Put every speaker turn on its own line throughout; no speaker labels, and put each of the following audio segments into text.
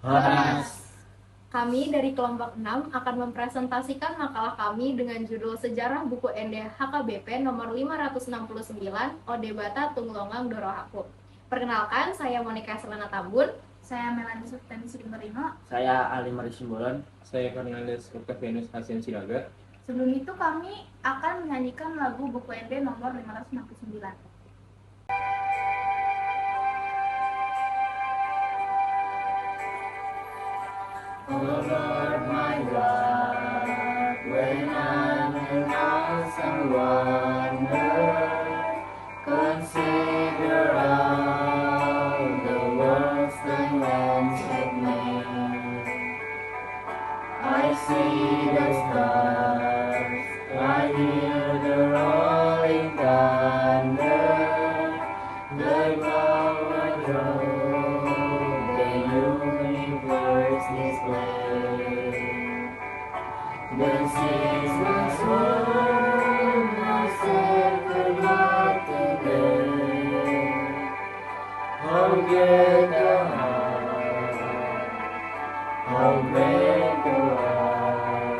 Horas.
Kami dari kelompok 6 akan mempresentasikan makalah kami dengan judul Sejarah Buku Ende HKBP nomor 569 Ode Bata Tunglongang Dorohaku. Perkenalkan, saya Monica Selena Tambun.
Saya Melanie Sultani Marino.
Saya Ali Maris Simbolon.
Saya Cornelis Venus Hasin Silaga.
Sebelum itu kami akan menyanyikan lagu Buku Ende nomor 569.
Oh Lord my God, when I'm in awesome wonder, consider all the worlds thy hands have made. I see the stars, I hear the rolling thunder, thy power drove the universe display. Then sings my soul, my Savior God today. How great thou art, how great thou art.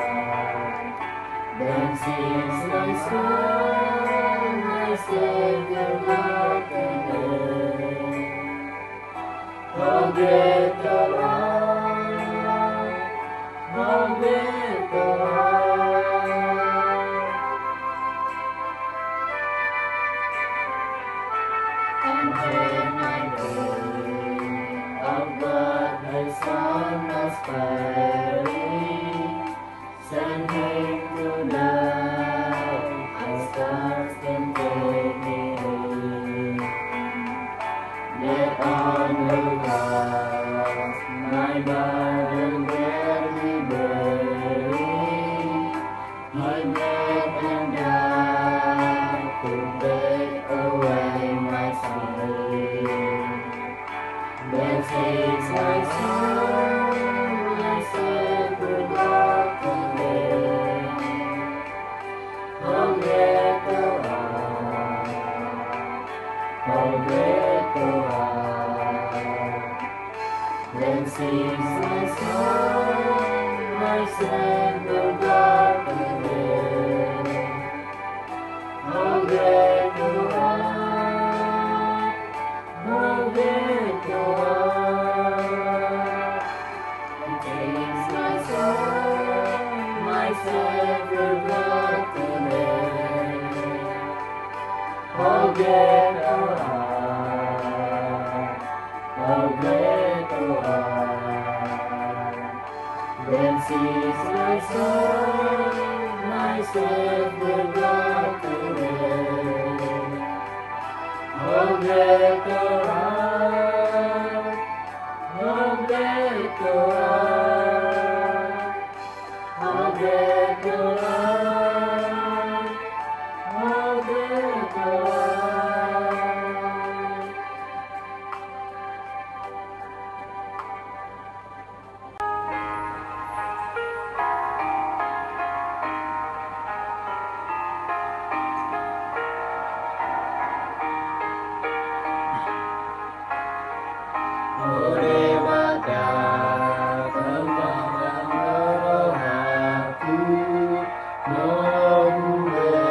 Then sings my soul, my Savior God today. How great thou art, how great thou art. And when I think of God, thy Son was fiery, send him to die, as stars can take me. That on the cross my burden gladly bearing, he bled and died to take away my sin. Then sings my soul, my Savior God today. How great thou art, how great thou art. Then sings my soul, my Savior God today. How great thou art, how great thou art. Then sings my soul, my Savior God today. How great thou art, how great thou art. Then sings my soul, my Savior God today. How great thou art, how great thou art. How great thou art, how great thou art. Ode Bata Tunglongang Dorohaku, Nobuering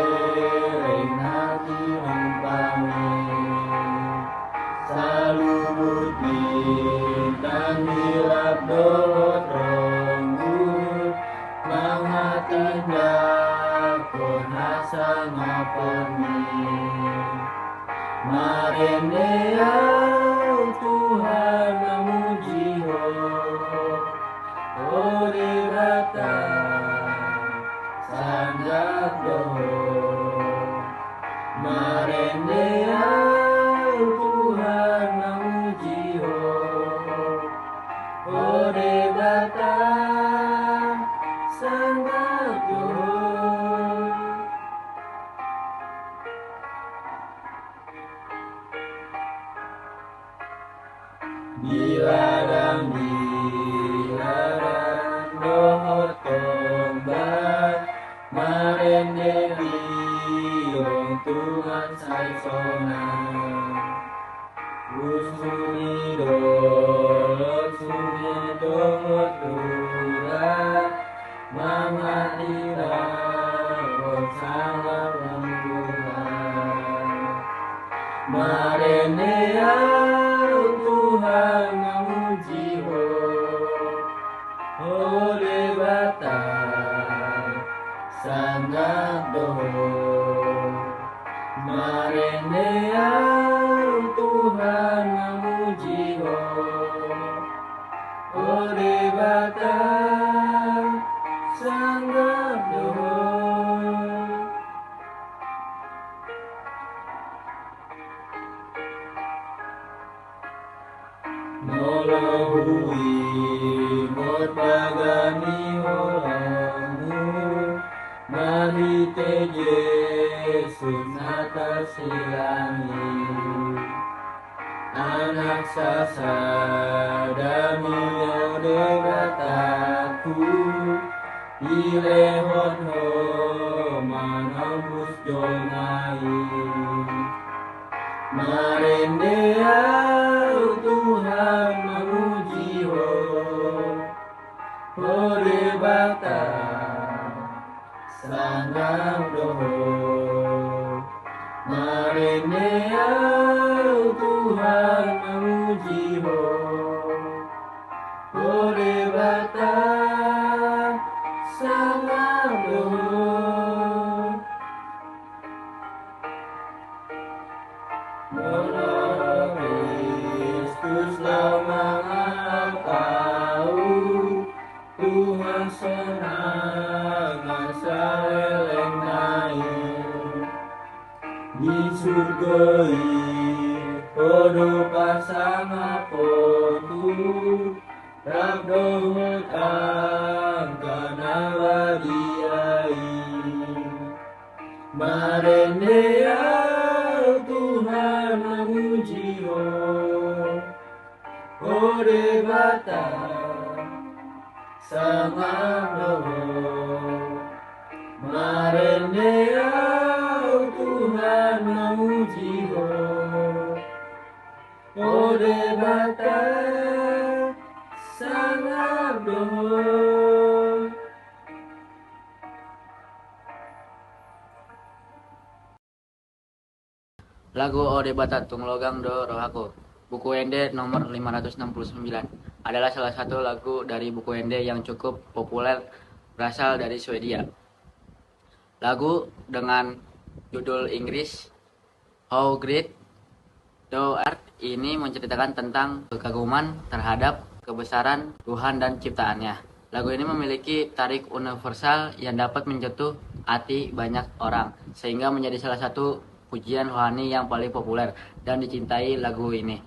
hati mempamit. Salubut bintang hilap dohot ronggut, manghatindak pun hasa ngaponi. Marendeau Tuhan memuji ho, Ode Bata sanggak doho. Marendeau Tuhan memuji ho, Ode Bata sanggak doho. Biladang dohot tombak, marende liong Tuhan sai sonang. Usuni dolot sunya Dora Mamatira Sangat Tuhan Marenea Tuhan memuji Oleh bata Sangat Marenea Tuhan memuji Oleh bata Sangat Molahui mot pagani olamu Mahite Yesus natasilangi Anak sasadami ode bataku Ilehon ho manambus jomai Marendea Tuhan memuji Ode bata Sanang doho Marenea Tuhan memuji Ode bata Sanang doho Mono Kristus lama kau Tuhan senang saweleng naik di surgoi podo pasang potu rabdohut angkana wadiai Marenea Tuhan memuji Ode bata Sangat Marenea Tuhan memuji Ode bata Sangat
Lagu Ode Bata Tunglogang Do Rohaku, buku Ende nomor 569, adalah salah satu lagu dari buku Ende yang cukup populer berasal dari Swedia. Lagu dengan judul Inggris How Great Thou Art ini menceritakan tentang kekaguman terhadap kebesaran Tuhan dan ciptaannya. Lagu ini memiliki tarik universal yang dapat menyentuh hati banyak orang, sehingga menjadi salah satu pujian rohani yang paling populer dan dicintai. Lagu ini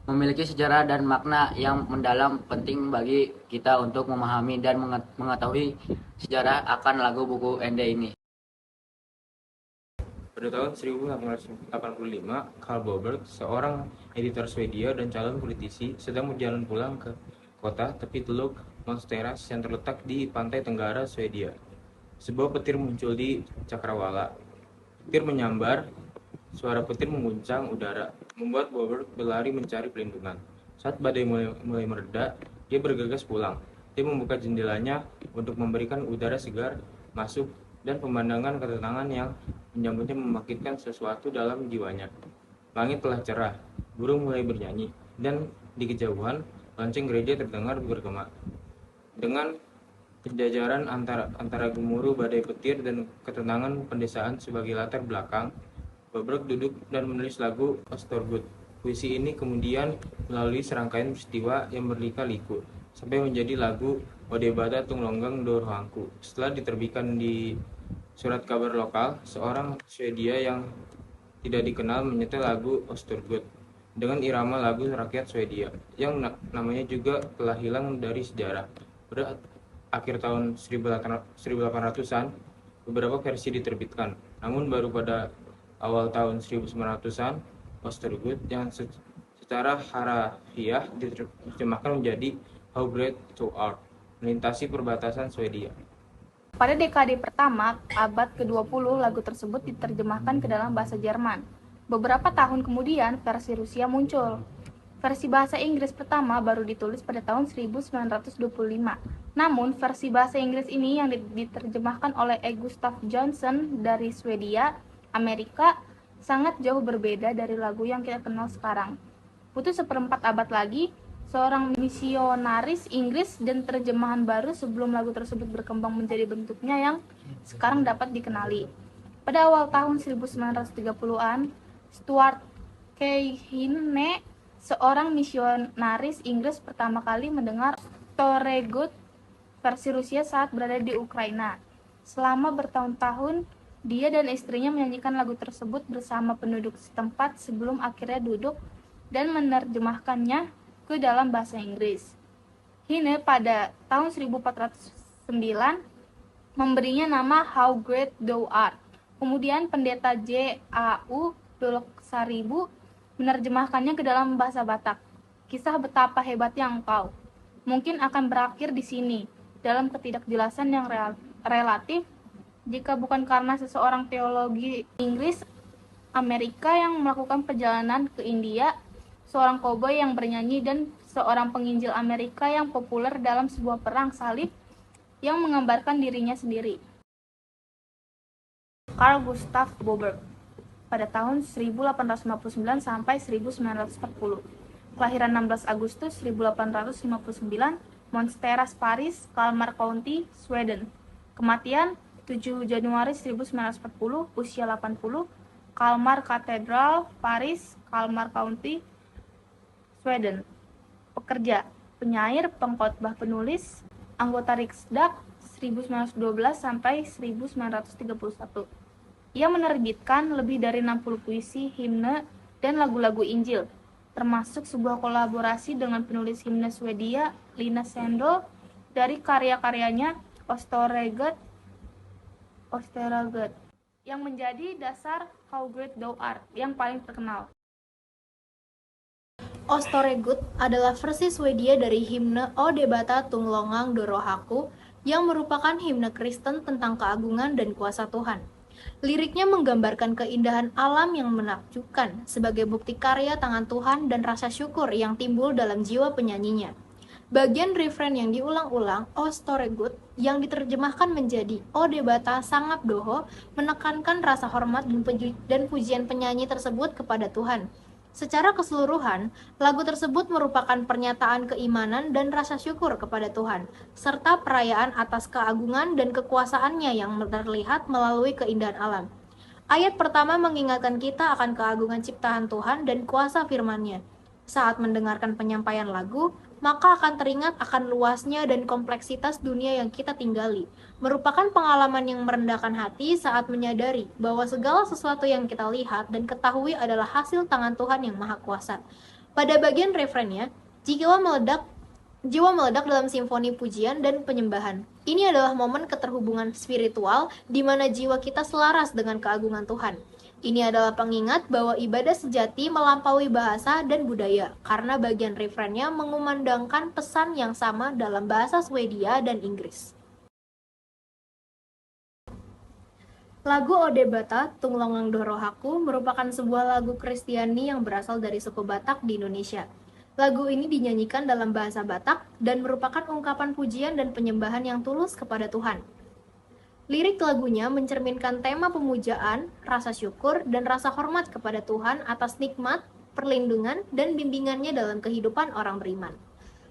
memiliki sejarah dan makna yang mendalam, penting bagi kita untuk memahami dan mengetahui sejarah akan lagu buku Ende ini.
Pada tahun 1885, Carl Boberg, seorang editor Swedia dan calon politisi, sedang berjalan pulang ke kota tepi teluk Monsteras yang terletak di pantai tenggara Swedia. Sebuah petir muncul di cakrawala. Petir menyambar, suara petir mengguncang udara, membuat Boberg berlari mencari perlindungan. Saat badai mulai mereda, dia bergegas pulang. Dia membuka jendelanya untuk memberikan udara segar masuk dan pemandangan ketenangan yang menyambutnya membangkitkan sesuatu dalam jiwanya. Langit telah cerah, burung mulai bernyanyi, dan di kejauhan lonceng gereja terdengar bergema. Dengan penjajaran antara gemuruh badai petir dan ketenangan pedesaan sebagai latar belakang, Boberg duduk dan menulis lagu Ostorgud. Puisi ini kemudian melalui serangkaian peristiwa yang berlika-liku sampai menjadi lagu Ode Bata Tunglonggang Do Rohangku. Setelah diterbitkan di surat kabar lokal, seorang Swedia yang tidak dikenal menyetel lagu Ostorgud dengan irama lagu rakyat Swedia yang namanya juga telah hilang dari sejarah. Pada akhir tahun 1800-an, beberapa versi diterbitkan, namun baru pada awal tahun 1900-an, Ostorgud yang secara harafiah diterjemahkan menjadi How Great Thou Art, melintasi perbatasan Swedia.
Pada dekade pertama abad ke-20, lagu tersebut diterjemahkan ke dalam bahasa Jerman. Beberapa tahun kemudian, versi Rusia muncul. Versi bahasa Inggris pertama baru ditulis pada tahun 1925. Namun, versi bahasa Inggris ini yang diterjemahkan oleh E. Gustav Johnson dari Swedia, Amerika, sangat jauh berbeda dari lagu yang kita kenal sekarang. Butuh seperempat abad lagi, seorang misionaris Inggris dan terjemahan baru sebelum lagu tersebut berkembang menjadi bentuknya yang sekarang dapat dikenali. Pada awal tahun 1930-an, Stuart Hine, seorang misionaris Inggris pertama kali mendengar Storegut versi Rusia saat berada di Ukraina. Selama bertahun-tahun, dia dan istrinya menyanyikan lagu tersebut bersama penduduk setempat sebelum akhirnya duduk dan menerjemahkannya ke dalam bahasa Inggris. Hine pada tahun 1409 memberinya nama How Great Thou Art. Kemudian pendeta J.A.U. Dolok-Saribu menerjemahkannya ke dalam bahasa Batak. Kisah betapa hebatnya engkau mungkin akan berakhir di sini dalam ketidakjelasan yang relatif jika bukan karena seseorang teologi Inggris Amerika yang melakukan perjalanan ke India, seorang koboi yang bernyanyi, dan seorang penginjil Amerika yang populer dalam sebuah perang salib yang menggambarkan dirinya sendiri. Carl Gustav Boberg pada tahun 1859 sampai 1940. Kelahiran 16 Agustus 1859, Monsteras, Paris, Kalmar County, Sweden. Kematian 7 Januari 1940, usia 80, Kalmar Katedral, Paris, Kalmar County, Sweden. Pekerja, penyair, pengkhotbah, penulis, anggota Riksdag 1912 sampai 1931. Ia menerbitkan lebih dari 60 puisi, himne, dan lagu-lagu Injil, termasuk sebuah kolaborasi dengan penulis himne Swedia, Linus Sandel, dari karya-karyanya Osterregget, yang menjadi dasar How Great Thou Art yang paling terkenal.
Osterregget adalah versi Swedia dari himne O Debata Tunglongang Dorohaku yang merupakan himne Kristen tentang keagungan dan kuasa Tuhan. Liriknya menggambarkan keindahan alam yang menakjubkan sebagai bukti karya tangan Tuhan dan rasa syukur yang timbul dalam jiwa penyanyinya. Bagian refrain yang diulang-ulang, O Storegut, yang diterjemahkan menjadi O Debata Sangap Doho, menekankan rasa hormat dan pujian penyanyi tersebut kepada Tuhan. Secara keseluruhan, lagu tersebut merupakan pernyataan keimanan dan rasa syukur kepada Tuhan, serta perayaan atas keagungan dan kekuasaannya yang terlihat melalui keindahan alam. Ayat pertama mengingatkan kita akan keagungan ciptaan Tuhan dan kuasa firman-Nya. Saat mendengarkan penyampaian lagu, maka akan teringat akan luasnya dan kompleksitas dunia yang kita tinggali. Merupakan pengalaman yang merendahkan hati saat menyadari bahwa segala sesuatu yang kita lihat dan ketahui adalah hasil tangan Tuhan yang Maha Kuasa. Pada bagian refrennya, jiwa meledak dalam simfoni pujian dan penyembahan. Ini adalah momen keterhubungan spiritual di mana jiwa kita selaras dengan keagungan Tuhan. Ini adalah pengingat bahwa ibadah sejati melampaui bahasa dan budaya, karena bagian refrennya mengumandangkan pesan yang sama dalam bahasa Swedia dan Inggris. Lagu O Debata Tunglongang Dorohaku merupakan sebuah lagu Kristiani yang berasal dari suku Batak di Indonesia. Lagu ini dinyanyikan dalam bahasa Batak dan merupakan ungkapan pujian dan penyembahan yang tulus kepada Tuhan. Lirik lagunya mencerminkan tema pemujaan, rasa syukur, dan rasa hormat kepada Tuhan atas nikmat, perlindungan, dan bimbingannya dalam kehidupan orang beriman.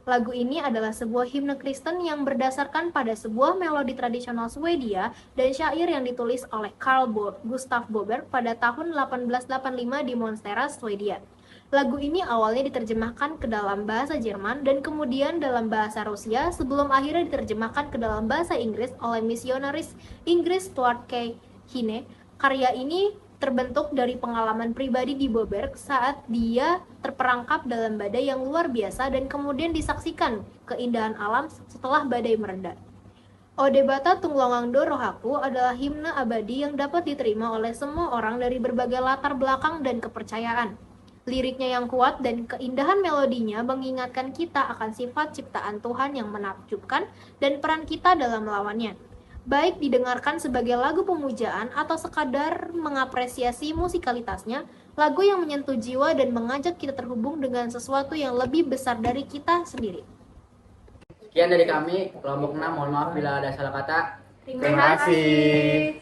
Lagu ini adalah sebuah himne Kristen yang berdasarkan pada sebuah melodi tradisional Swedia dan syair yang ditulis oleh Carl Gustav Boberg pada tahun 1885 di Monsteras, Swedia. Lagu ini awalnya diterjemahkan ke dalam bahasa Jerman dan kemudian dalam bahasa Rusia sebelum akhirnya diterjemahkan ke dalam bahasa Inggris oleh misionaris Inggris Stuart Hine. Karya ini terbentuk dari pengalaman pribadi di Boberg saat dia terperangkap dalam badai yang luar biasa dan kemudian disaksikan keindahan alam setelah badai mereda. O Debata Tunglongang Dorohaku adalah himne abadi yang dapat diterima oleh semua orang dari berbagai latar belakang dan kepercayaan. Liriknya yang kuat dan keindahan melodinya mengingatkan kita akan sifat ciptaan Tuhan yang menakjubkan dan peran kita dalam melawannya. Baik didengarkan sebagai lagu pemujaan atau sekadar mengapresiasi musikalitasnya, Lagu yang menyentuh jiwa dan mengajak kita terhubung dengan sesuatu yang lebih besar dari kita sendiri.
Sekian dari kami, kelompok 6. Mohon maaf bila ada salah kata.
Terima kasih.